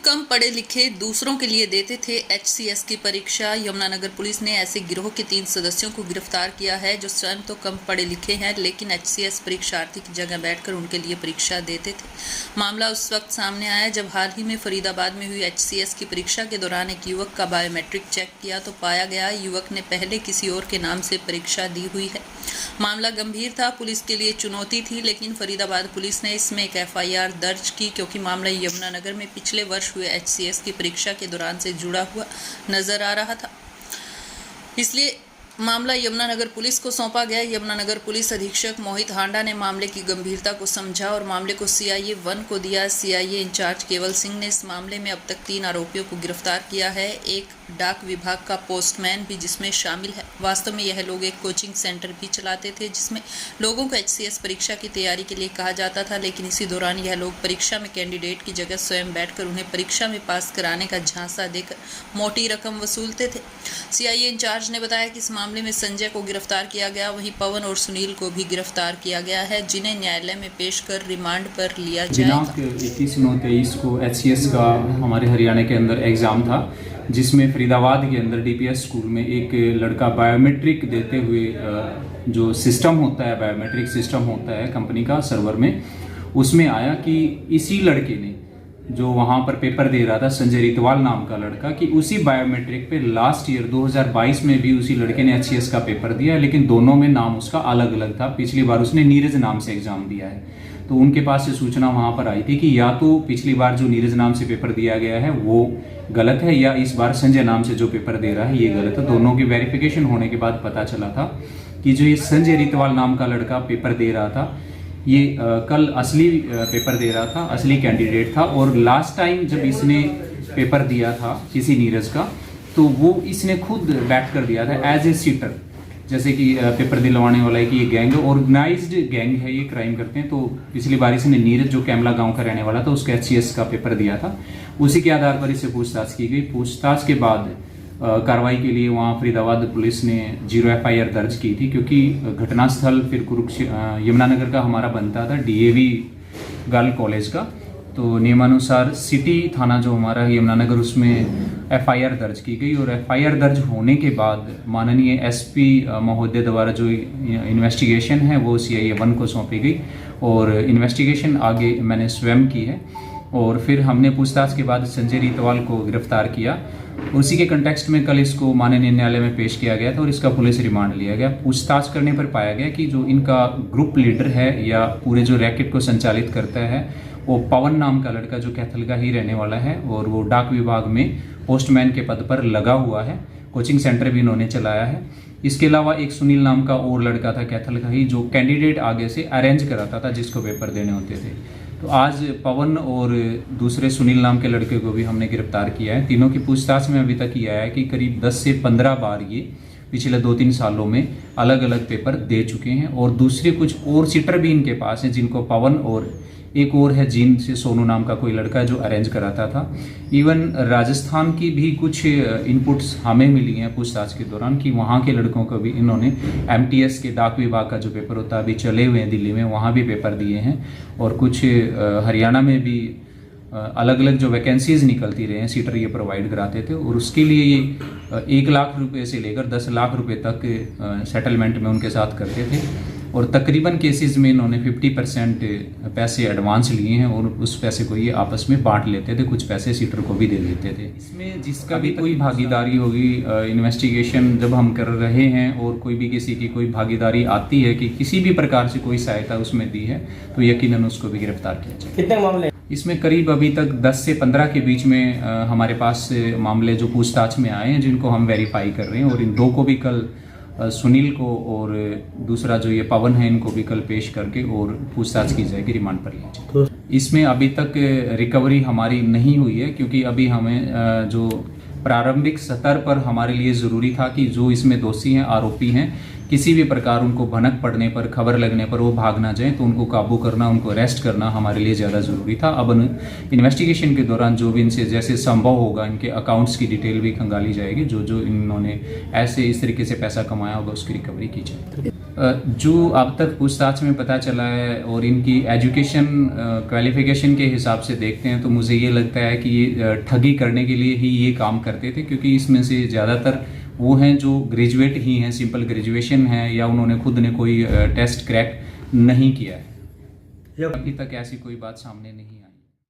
कम पढ़े लिखे दूसरों के लिए देते थे एचसीएस की परीक्षा। यमुनानगर पुलिस ने ऐसे गिरोह के 3 सदस्यों को गिरफ्तार किया है जो स्वयं तो कम पढ़े लिखे हैं लेकिन एचसीएस परीक्षार्थी की जगह बैठकर उनके लिए परीक्षा देते थे। मामला उस वक्त सामने आया जब हाल ही में फरीदाबाद में हुई एचसीएस की परीक्षा के दौरान एक युवक का बायोमेट्रिक चेक किया तो पाया गया युवक ने पहले किसी और के नाम से परीक्षा दी हुई है। मामला गंभीर था, पुलिस के लिए चुनौती थी, लेकिन फरीदाबाद पुलिस ने इसमें एक एफआईआर दर्ज की क्योंकि मामला यमुनानगर में पिछले वर्ष हुए एचसीएस की परीक्षा के दौरान से जुड़ा हुआ नजर आ रहा था। इसलिए मामला यमुनानगर पुलिस को सौंपा गया। यमुनानगर पुलिस अधीक्षक मोहित हांडा ने मामले की गंभीरता को समझा और मामले को सीआईए 1 को दिया। सीआईए इंचार्ज केवल सिंह ने इस मामले में अब तक 3 आरोपियों को गिरफ्तार किया है, एक डाक विभाग का पोस्टमैन भी जिसमें शामिल है। वास्तव में यह लोग एक कोचिंग सेंटर भी चलाते थे जिसमें लोगों को एचसीएस परीक्षा की तैयारी के लिए कहा जाता था, लेकिन इसी दौरान यह लोग परीक्षा में कैंडिडेट की जगह स्वयं बैठकर उन्हें परीक्षा में पास कराने का झांसा देकर मोटी रकम वसूलते थे। सीआईए इंचार्ज ने बताया कि इस मामले में संजय को गिरफ्तार किया गया, वहीं पवन और सुनील को भी गिरफ्तार किया गया है, जिन्हें न्यायालय में पेश कर रिमांड पर लिया जाएगा। 21/9/23 को एचसीएस का हमारे हरियाणा के अंदर एग्जाम था जिसमें फरीदाबाद के अंदर डीपीएस स्कूल में एक लड़का बायोमेट्रिक देते हुए जो सिस्टम होता है, बायोमेट्रिक सिस्टम होता है कंपनी का सर्वर में, उसमें आया कि इसी लड़के ने जो वहाँ पर पेपर दे रहा था, संजय रितवाल नाम का लड़का, कि उसी बायोमेट्रिक पे लास्ट ईयर 2022 में भी उसी लड़के ने एचसीएस का पेपर दिया, लेकिन दोनों में नाम उसका अलग अलग था। पिछली बार उसने नीरज नाम से एग्जाम दिया है, तो उनके पास से सूचना वहाँ पर आई थी कि या तो पिछली बार जो नीरज नाम से पेपर दिया गया है वो गलत है या इस बार संजय नाम से जो पेपर दे रहा है ये गलत है। दोनों की वेरिफिकेशन होने के बाद पता चला था कि जो ये संजय रितवाल नाम का लड़का पेपर दे रहा था ये कल असली पेपर दे रहा था, असली कैंडिडेट था, और लास्ट टाइम जब इसने पेपर दिया था किसी नीरज का तो वो इसने खुद बैठ कर दिया था एज ए सीटर, जैसे कि पेपर दिलवाने वाला है कि ये गैंग ऑर्गेनाइज्ड गैंग है, ये क्राइम करते हैं। तो पिछली बार इसने नीरज जो कैमला गांव का रहने वाला था उसका एचसीएस का पेपर दिया था, उसी के आधार पर इससे पूछताछ की गई। पूछताछ के बाद कार्रवाई के लिए वहाँ फरीदाबाद पुलिस ने 0 एफआईआर दर्ज की थी, क्योंकि घटनास्थल फिर यमुनानगर का हमारा बनता था डीएवी गर्ल कॉलेज का, तो नियमानुसार सिटी थाना जो हमारा यमुनानगर उसमें एफआईआर दर्ज की गई। और एफआईआर दर्ज होने के बाद माननीय एसपी महोदय द्वारा जो इन्वेस्टिगेशन है वो सीआईए 1 को सौंपी गई और इन्वेस्टिगेशन आगे मैंने स्वयं की है। और फिर हमने पूछताछ के बाद संजय रितवाल को गिरफ्तार किया। उसी के कंटेक्स्ट में कल इसको माननीय न्यायालय में पेश किया गया था और इसका पुलिस रिमांड लिया गया। पूछताछ करने पर पाया गया कि जो इनका ग्रुप लीडर है या पूरे जो रैकेट को संचालित करता है वो पवन नाम का लड़का जो कैथल का ही रहने वाला है और वो डाक विभाग में पोस्टमैन के पद पर लगा हुआ है। कोचिंग सेंटर भी इन्होंने चलाया है। इसके अलावा एक सुनील नाम का और लड़का था कैथल का ही जो कैंडिडेट आगे से अरेंज कराता था जिसको पेपर देने होते थे। तो आज पवन और दूसरे सुनील नाम के लड़के को भी हमने गिरफ्तार किया है। तीनों की पूछताछ में अभी तक ये आया है कि करीब 10 से 15 बार ये पिछले 2-3 सालों में अलग अलग पेपर दे चुके हैं और दूसरे कुछ और सीटर भी इनके पास हैं जिनको पवन और एक और है जीन से सोनू नाम का कोई लड़का जो अरेंज कराता था। इवन राजस्थान की भी कुछ इनपुट्स हमें मिली हैं पूछताछ के दौरान कि वहाँ के लड़कों को भी इन्होंने एमटीएस के डाक विभाग का जो पेपर होता है अभी चले हुए हैं दिल्ली में, वहाँ भी पेपर दिए हैं। और कुछ हरियाणा में भी अलग अलग जो वैकेंसीज निकलती रहे हैं सीटर ये प्रोवाइड कराते थे और उसके लिए ये 1 लाख रुपए से लेकर 10 लाख रुपए तक सेटलमेंट में उनके साथ करते थे। और तकरीबन केसेस में इन्होंने 50% पैसे एडवांस लिए हैं और उस पैसे को ये आपस में बांट लेते थे, कुछ पैसे सीटर को भी दे देते थे। इसमें जिसका भी कोई भागीदारी होगी, इन्वेस्टिगेशन जब हम कर रहे हैं और कोई भी किसी की कोई भागीदारी आती है कि किसी भी प्रकार से कोई सहायता उसमें दी है तो यकीनन उसको भी गिरफ्तार किया जाए। कितने मामले इसमें करीब अभी तक 10 से 15 के बीच में हमारे पास मामले जो पूछताछ में आए हैं जिनको हम वेरीफाई कर रहे हैं और इन 2 को भी कल सुनील को और दूसरा जो ये पवन है इनको भी कल पेश करके और पूछताछ की जाएगी, रिमांड पर लिया जाए। इसमें अभी तक रिकवरी हमारी नहीं हुई है क्योंकि अभी हमें जो प्रारंभिक स्तर पर हमारे लिए ज़रूरी था कि जो इसमें दोषी हैं, आरोपी हैं, किसी भी प्रकार उनको भनक पड़ने पर, खबर लगने पर वो भाग ना जाएं, तो उनको काबू करना, उनको अरेस्ट करना हमारे लिए ज़्यादा ज़रूरी था। अब इन्वेस्टिगेशन के दौरान जो भी इनसे जैसे संभव होगा इनके अकाउंट्स की डिटेल भी खंगाली जाएगी, जो जो इन्होंने ऐसे इस तरीके से पैसा कमाया होगा उसकी रिकवरी की जाए। जो अब तक पूछताछ में पता चला है और इनकी एजुकेशन क्वालिफिकेशन के हिसाब से देखते हैं तो मुझे ये लगता है कि ये ठगी करने के लिए ही ये काम करते थे, क्योंकि इसमें से ज़्यादातर वो हैं जो ग्रेजुएट ही हैं, सिंपल ग्रेजुएशन है या उन्होंने खुद ने कोई टेस्ट क्रैक नहीं किया है। अभी तक ऐसी कोई बात सामने नहीं आई।